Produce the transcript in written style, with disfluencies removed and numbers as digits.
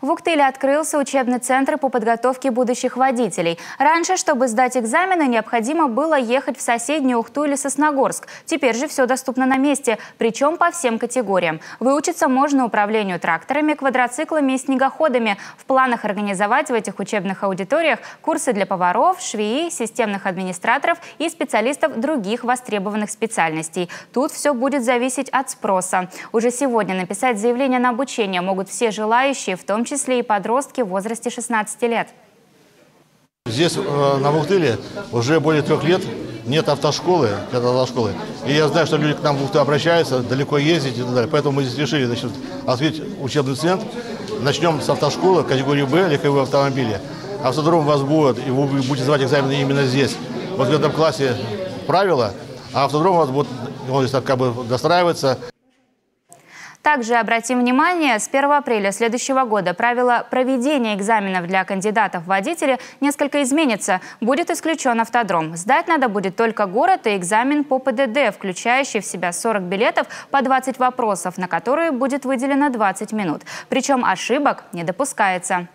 В Уктыле открылся учебный центр по подготовке будущих водителей. Раньше, чтобы сдать экзамены, необходимо было ехать в соседнюю Ухту или Сосногорск. Теперь же все доступно на месте, причем по всем категориям. Выучиться можно управлению тракторами, квадроциклами и снегоходами. В планах организовать в этих учебных аудиториях курсы для поваров, швеи, системных администраторов и специалистов других востребованных специальностей. Тут все будет зависеть от спроса. Уже сегодня написать заявление на обучение могут все желающие, в том числе и подростки в возрасте 16 лет. Здесь, на Ухтыле, уже более 3 лет нет автошколы. И я знаю, что люди к нам в Ухту обращаются, далеко ездить и так далее. Поэтому мы здесь решили открыть учебный центр. Начнем с автошколы категории Б, легковые автомобили. Автодром у вас будет, и вы будете сдавать экзамены именно здесь. Вот в этом классе правила, а автодром у вас будет, он здесь как бы достраивается. Также обратим внимание, с 1 апреля следующего года правила проведения экзаменов для кандидатов в водители несколько изменится. Будет исключен автодром. Сдать надо будет только город и экзамен по ПДД, включающий в себя 40 билетов по 20 вопросов, на которые будет выделено 20 минут. Причем ошибок не допускается.